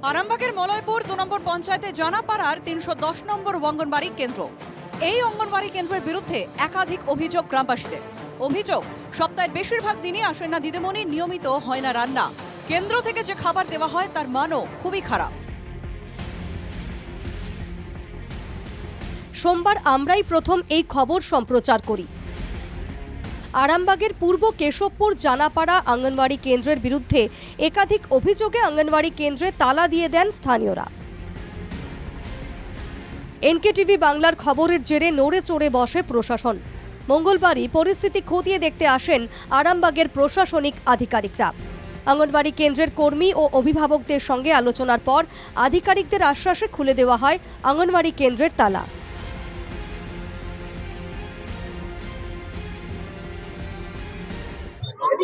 আরামবাগের মলয়পুর ২ নম্বর পঞ্চায়েতে জানাপাড়ার ৩১০ নম্বর অঙ্গনবাড়ি কেন্দ্র। এই অঙ্গনবাড়ি কেন্দ্রের বিরুদ্ধে একাধিক অভিযোগ গ্রামবাসীদের। অভিযোগ, সপ্তাহের বেশিরভাগ দিনই আসেন না দিদিমণি, নিয়মিত হয় না রান্না। কেন্দ্র থেকে যে খাবার দেওয়া হয় তার মানও খুবই খারাপ। সোমবার আমরাই প্রথম এই খবর সম্প্রচার করি। আরামবাগের পূর্ব কেশবপুর জানাপাড়া অঙ্গনওয়াড়ি কেন্দ্রের বিরুদ্ধে একাধিক অভিযোগে অঙ্গনওয়াড়ি কেন্দ্রে তালা দিয়ে দেন স্থানীয়রা। এনকেটিভি বাংলার খবরের জেরে নড়ে চড়ে বসে প্রশাসন। মঙ্গলবারই পরিস্থিতি খতিয়ে দেখতে আসেন আরামবাগের প্রশাসনিক আধিকারিকরা। অঙ্গনওয়াড়ি কেন্দ্রের কর্মী ও অভিভাবকদের সঙ্গে আলোচনার পর আধিকারিকদের আশ্বাসে খুলে দেওয়া হয় অঙ্গনওয়াড়ি কেন্দ্রের তালা।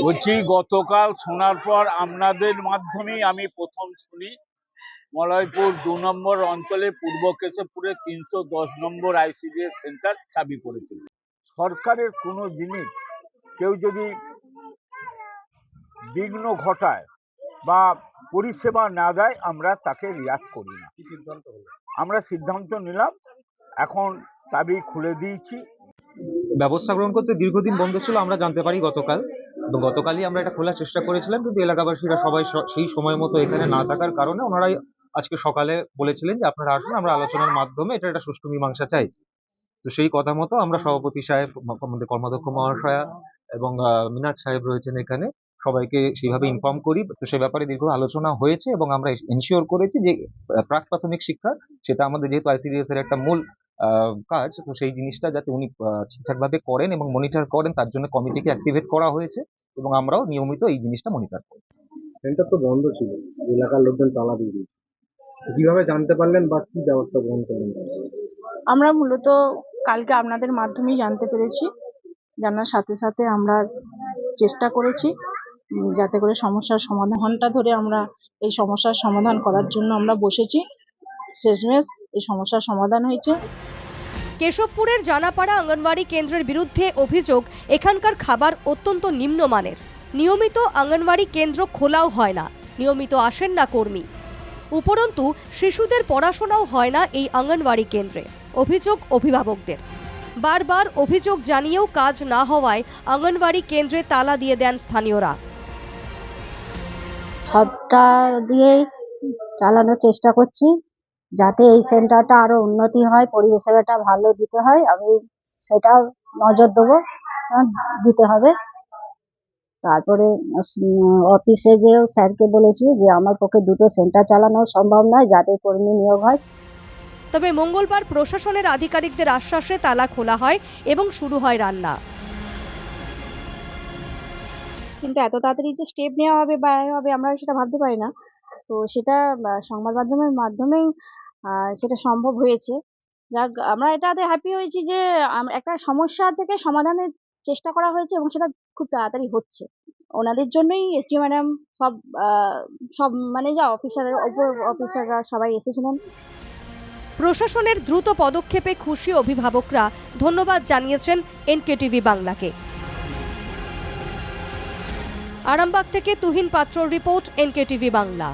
বলছি, গতকাল শোনার পর আপনাদের মাধ্যমেই আমি প্রথম শুনি মলয়পুর ২ নম্বর অঞ্চলে পূর্ব কেশবপুরে ৩১০ নম্বর আইসিডিএস সেন্টার চাবি পড়েছিল। সরকারের কোনো জিনিস কেউ যদি বিঘ্ন ঘটায় বা পরিষেবা না দেয়, আমরা তাকে রিয়াক্ট করি না। আমরা সিদ্ধান্ত নিলাম, এখন চাবি খুলে দিয়েছি। ব্যবস্থা গ্রহণ করতে দীর্ঘদিন বন্ধ ছিল আমরা জানতে পারি গতকাল, এবং গতকালই আমরা এটা খোলার চেষ্টা করেছিলাম, কিন্তু এলাকাবাসীরা সবাই সেই সময় মতো এখানে না থাকার কারণে ওনারাই আজকে সকালে বলেছিলেন যে আপনারা আসুন, আমরা আলোচনার মাধ্যমে এটা একটা সুষ্ঠু মীমাংসা চাইছি। তো সেই কথা মতো আমরা সভাপতি সাহেব, আমাদের কর্মাধ্যক্ষ মহাশয়া এবং মিনাজ সাহেব রয়েছেন এখানে, সবাইকে সেইভাবে ইনফর্ম করি। তো সে ব্যাপারে দীর্ঘ আলোচনা হয়েছে এবং আমরা এনশিওর করেছি যে প্রাক প্রাথমিক শিক্ষা, সেটা আমাদের যেহেতু আইসিডিএস এর একটা মূল কাজ, তো সেই জিনিসটা যাতে উনি ঠিকঠাকভাবে করেন এবং মনিটর করেন, তার জন্য কমিটিকে অ্যাক্টিভেট করা হয়েছে এবং আমরাও নিয়মিত এই জিনিসটা মনিটর করি। সেন্টার তো বন্ধ ছিল, এলাকার লোকজন তালা দিয়ে দিয়েছে। কিভাবে জানতে পারলেন বা কি ব্যবস্থা গ্রহণ করলেন? আমরা মূলত কালকে আপনাদের মাধ্যমেই জানতে পেরেছি। জানার সাথে সাথে আমরা চেষ্টা করেছি যাতে করে সমস্যার সমাধান, ঘন্টা ধরে আমরা এই সমস্যার সমাধান করার জন্য আমরা বসেছি। শেষমেশ এই সমস্যার সমাধান হয়েছে। কেশবপুরের জানাপাড়া অঙ্গনওয়াড়ি কেন্দ্রের বিরুদ্ধে অভিযোগ, এখানকার খাবার অত্যন্ত নিম্নমানের। নিয়মিত অঙ্গনওয়াড়ি কেন্দ্র খোলাও হয় না, নিয়মিত আসেন না কর্মী। উপরন্তু শিশুদের পড়াশোনাও হয় না এই অঙ্গনওয়াড়ি কেন্দ্রে। অভিযোগ অভিভাবকদের। বারবার অভিযোগ জানিয়েও কাজ না হওয়ায় অঙ্গনওয়াড়ি কেন্দ্রে তালা দিয়ে দেন স্থানীয়রা। সবটা দিয়েই চালানোর চেষ্টা করছি যাতে এই সেন্টারটা আরো উন্নতি হয়, পরিষেবাটা ভালো দিতে হয়। আমি সেটা নজর দেবো, দিতে হবে। তারপরে অফিসে যেও স্যারকে বলেছি যে আমার পক্ষে দুটো সেন্টার চালানো সম্ভব নয়, যাতে কর্মী নিয়োগ হয়। তবে মঙ্গলবার প্রশাসনের আধিকারিকদের আশ্বাসে তালা খোলা হয় এবং শুরু হয় রান্না। কিন্তু এত তাড়াতাড়ি যে স্টেপ নেওয়া হবে বা হবে আমরা সেটা ভাবতে পারি না। তো সেটা সংবাদ মাধ্যমের মাধ্যমেই সেটা সম্ভব হয়েছে। যাক, আমরা এটাতে হ্যাপি হয়েছি যে একটা সমস্যা থেকে সমাধানের চেষ্টা করা হয়েছে এবং সেটা খুব তাড়াতাড়ি হচ্ছে। ওনাদের জন্যই এসডি ম্যাডাম সব মানে যা অফিসাররা সবাই এসেছিলেন। প্রশাসনের দ্রুত পদক্ষেপে খুশি অভিভাবকরা ধন্যবাদ জানিয়েছেন এনকেটিভি বাংলাকে। আরামবাগ থেকে তুহিন পাত্রর রিপোর্ট, এনকেটিভি বাংলা।